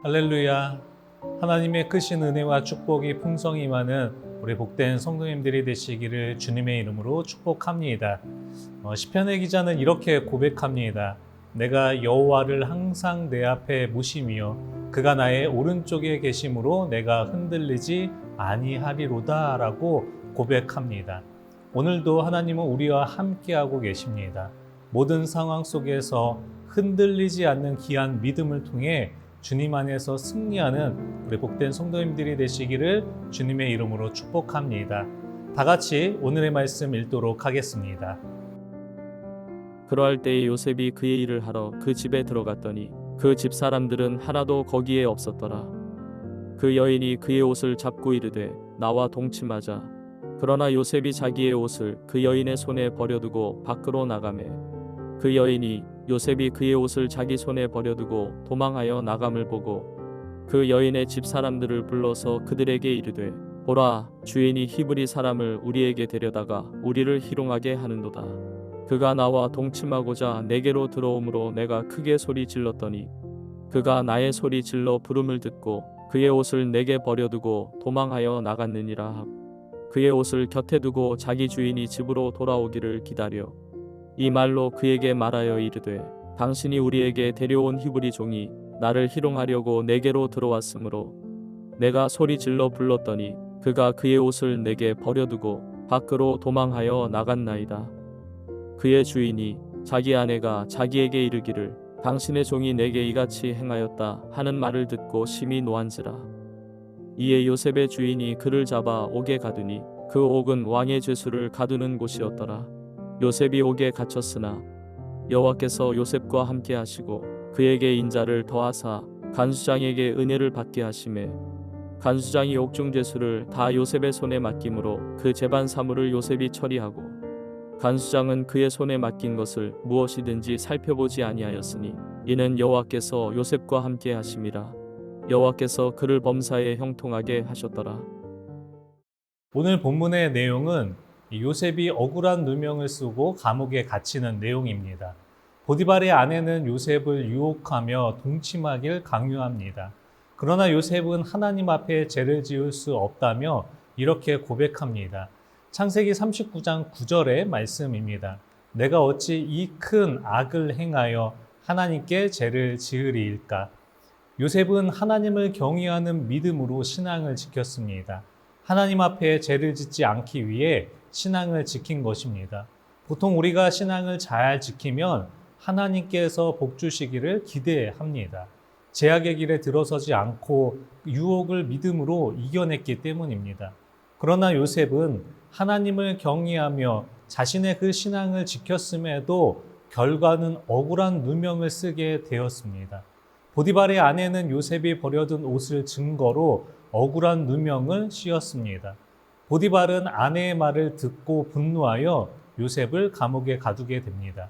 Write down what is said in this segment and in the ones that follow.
할렐루야. 하나님의 크신 은혜와 축복이 풍성히 임하는 우리 복된 성도님들이 되시기를 주님의 이름으로 축복합니다. 시편의 기자는 이렇게 고백합니다. 내가 여호와를 항상 내 앞에 모시며 그가 나의 오른쪽에 계심으로 내가 흔들리지 아니하리로다 라고 고백합니다. 오늘도 하나님은 우리와 함께하고 계십니다. 모든 상황 속에서 흔들리지 않는 귀한 믿음을 통해 주님 안에서 승리하는 우리 복된 성도님들이 되시기를 주님의 이름으로 축복합니다. 다 같이 오늘의 말씀 읽도록 하겠습니다. 그러할 때에 요셉이 그의 일을 하러 그 집에 들어갔더니 그 집 사람들은 하나도 거기에 없었더라. 그 여인이 그의 옷을 잡고 이르되 나와 동침하자. 그러나 요셉이 자기의 옷을 그 여인의 손에 버려두고 밖으로 나가매 그 여인이 요셉이 그의 옷을 자기 손에 버려두고 도망하여 나감을 보고 그 여인의 집 사람들을 불러서 그들에게 이르되 보라, 주인이 히브리 사람을 우리에게 데려다가 우리를 희롱하게 하는도다. 그가 나와 동침하고자 내게로 들어오므로 내가 크게 소리 질렀더니 그가 나의 소리 질러 부름을 듣고 그의 옷을 내게 버려두고 도망하여 나갔느니라 하고 그의 옷을 곁에 두고 자기 주인이 집으로 돌아오기를 기다려 이 말로 그에게 말하여 이르되 당신이 우리에게 데려온 히브리 종이 나를 희롱하려고 내게로 들어왔으므로 내가 소리 질러 불렀더니 그가 그의 옷을 내게 버려두고 밖으로 도망하여 나갔나이다. 그의 주인이 자기 아내가 자기에게 이르기를 당신의 종이 내게 이같이 행하였다 하는 말을 듣고 심히 노한지라. 이에 요셉의 주인이 그를 잡아 옥에 가두니 그 옥은 왕의 죄수를 가두는 곳이었더라. 요셉이 옥에 갇혔으나 여호와께서 요셉과 함께 하시고 그에게 인자를 더하사 간수장에게 은혜를 받게 하시매 간수장이 옥중 죄수를 다 요셉의 손에 맡김으로 그 재반 사물을 요셉이 처리하고 간수장은 그의 손에 맡긴 것을 무엇이든지 살펴보지 아니하였으니 이는 여호와께서 요셉과 함께 하심이라. 여호와께서 그를 범사에 형통하게 하셨더라. 오늘 본문의 내용은 요셉이 억울한 누명을 쓰고 감옥에 갇히는 내용입니다. 보디발의 아내는 요셉을 유혹하며 동침하길 강요합니다. 그러나 요셉은 하나님 앞에 죄를 지을 수 없다며 이렇게 고백합니다. 창세기 39장 9절의 말씀입니다. 내가 어찌 이 큰 악을 행하여 하나님께 죄를 지으리일까? 요셉은 하나님을 경외하는 믿음으로 신앙을 지켰습니다. 하나님 앞에 죄를 짓지 않기 위해 신앙을 지킨 것입니다. 보통 우리가 신앙을 잘 지키면 하나님께서 복 주시기를 기대합니다. 제약의 길에 들어서지 않고 유혹을 믿음으로 이겨냈기 때문입니다. 그러나 요셉은 하나님을 경외하며 자신의 그 신앙을 지켰음에도 결과는 억울한 누명을 쓰게 되었습니다. 보디발의 아내는 요셉이 버려둔 옷을 증거로 억울한 누명을 씌웠습니다. 보디발은 아내의 말을 듣고 분노하여 요셉을 감옥에 가두게 됩니다.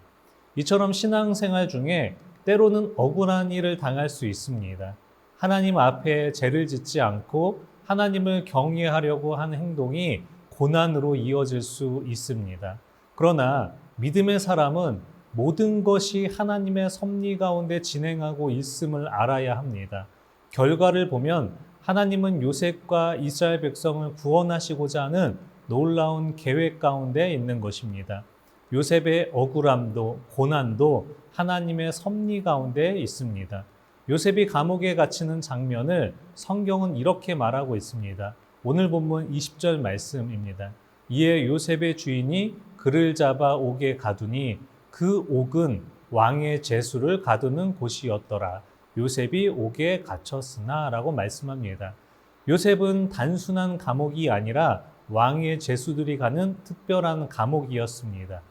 이처럼 신앙생활 중에 때로는 억울한 일을 당할 수 있습니다. 하나님 앞에 죄를 짓지 않고 하나님을 경외하려고 하는 행동이 고난으로 이어질 수 있습니다. 그러나 믿음의 사람은 모든 것이 하나님의 섭리 가운데 진행하고 있음을 알아야 합니다. 결과를 보면 하나님은 요셉과 이스라엘 백성을 구원하시고자 하는 놀라운 계획 가운데 있는 것입니다. 요셉의 억울함도 고난도 하나님의 섭리 가운데 있습니다. 요셉이 감옥에 갇히는 장면을 성경은 이렇게 말하고 있습니다. 오늘 본문 20절 말씀입니다. 이에 요셉의 주인이 그를 잡아 옥에 가두니 그 옥은 왕의 죄수를 가두는 곳이었더라. 요셉이 옥에 갇혔으나 라고 말씀합니다. 요셉은 단순한 감옥이 아니라 왕의 죄수들이 가는 특별한 감옥이었습니다.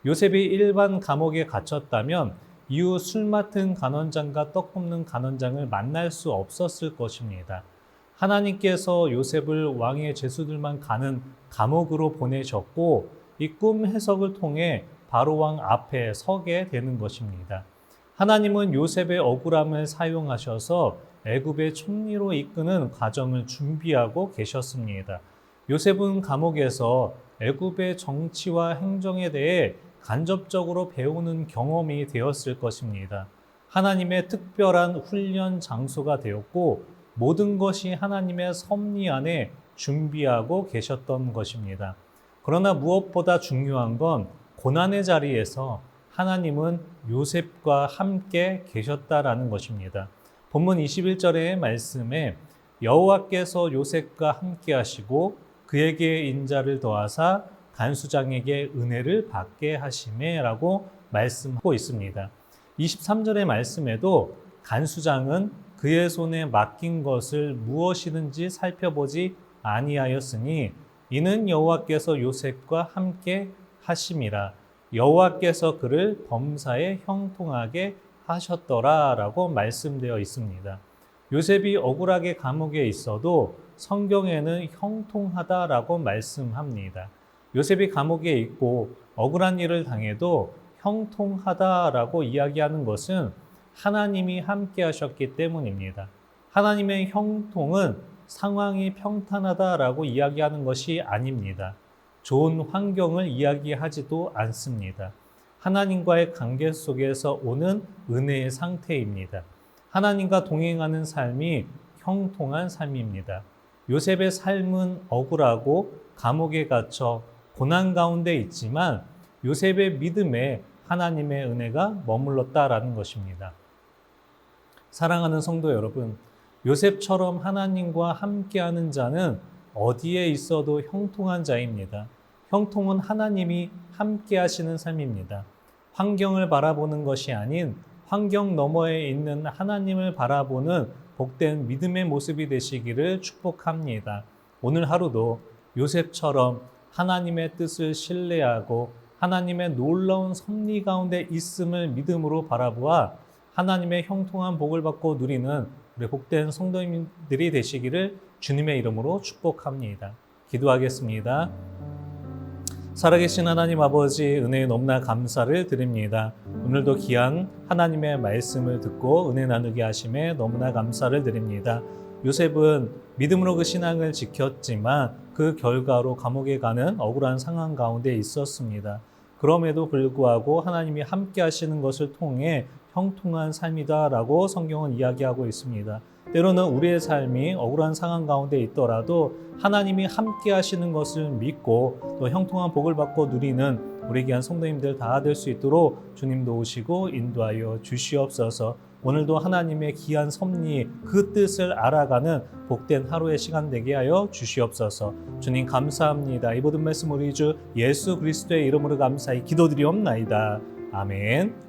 요셉이 일반 감옥에 갇혔다면 이후 술 맡은 간원장과 떡 굽는 간원장을 만날 수 없었을 것입니다. 하나님께서 요셉을 왕의 죄수들만 가는 감옥으로 보내셨고 이 꿈 해석을 통해 바로 왕 앞에 서게 되는 것입니다. 하나님은 요셉의 억울함을 사용하셔서 애굽의 총리로 이끄는 과정을 준비하고 계셨습니다. 요셉은 감옥에서 애굽의 정치와 행정에 대해 간접적으로 배우는 경험이 되었을 것입니다. 하나님의 특별한 훈련 장소가 되었고 모든 것이 하나님의 섭리 안에 준비하고 계셨던 것입니다. 그러나 무엇보다 중요한 건 고난의 자리에서 하나님은 요셉과 함께 계셨다라는 것입니다. 본문 21절의 말씀에 여호와께서 요셉과 함께 하시고 그에게 인자를 더하사 간수장에게 은혜를 받게 하시매라고 말씀하고 있습니다. 23절의 말씀에도 간수장은 그의 손에 맡긴 것을 무엇이든지 살펴보지 아니하였으니 이는 여호와께서 요셉과 함께 하심이라. 여호와께서 그를 범사에 형통하게 하셨더라라고 말씀되어 있습니다. 요셉이 억울하게 감옥에 있어도 성경에는 형통하다라고 말씀합니다. 요셉이 감옥에 있고 억울한 일을 당해도 형통하다라고 이야기하는 것은 하나님이 함께 하셨기 때문입니다. 하나님의 형통은 상황이 평탄하다라고 이야기하는 것이 아닙니다. 좋은 환경을 이야기하지도 않습니다. 하나님과의 관계 속에서 오는 은혜의 상태입니다. 하나님과 동행하는 삶이 형통한 삶입니다. 요셉의 삶은 억울하고 감옥에 갇혀 고난 가운데 있지만 요셉의 믿음에 하나님의 은혜가 머물렀다라는 것입니다. 사랑하는 성도 여러분, 요셉처럼 하나님과 함께하는 자는 어디에 있어도 형통한 자입니다. 형통은 하나님이 함께하시는 삶입니다. 환경을 바라보는 것이 아닌 환경 너머에 있는 하나님을 바라보는 복된 믿음의 모습이 되시기를 축복합니다. 오늘 하루도 요셉처럼 하나님의 뜻을 신뢰하고 하나님의 놀라운 섭리 가운데 있음을 믿음으로 바라보아 하나님의 형통한 복을 받고 누리는 우리 복된 성도님들이 되시기를 주님의 이름으로 축복합니다. 기도하겠습니다. 살아계신 하나님 아버지, 은혜에 너무나 감사를 드립니다. 오늘도 귀한 하나님의 말씀을 듣고 은혜 나누게 하심에 너무나 감사를 드립니다. 요셉은 믿음으로 그 신앙을 지켰지만 그 결과로 감옥에 가는 억울한 상황 가운데 있었습니다. 그럼에도 불구하고 하나님이 함께 하시는 것을 통해 형통한 삶이다라고 성경은 이야기하고 있습니다. 때로는 우리의 삶이 억울한 상황 가운데 있더라도 하나님이 함께 하시는 것을 믿고 또 형통한 복을 받고 누리는 우리 귀한 성도님들 다 될 수 있도록 주님 도우시고 인도하여 주시옵소서. 오늘도 하나님의 귀한 섭리 그 뜻을 알아가는 복된 하루의 시간 되게 하여 주시옵소서. 주님 감사합니다. 이 모든 말씀 우리 주 예수 그리스도의 이름으로 감사히 기도드리옵나이다. 아멘.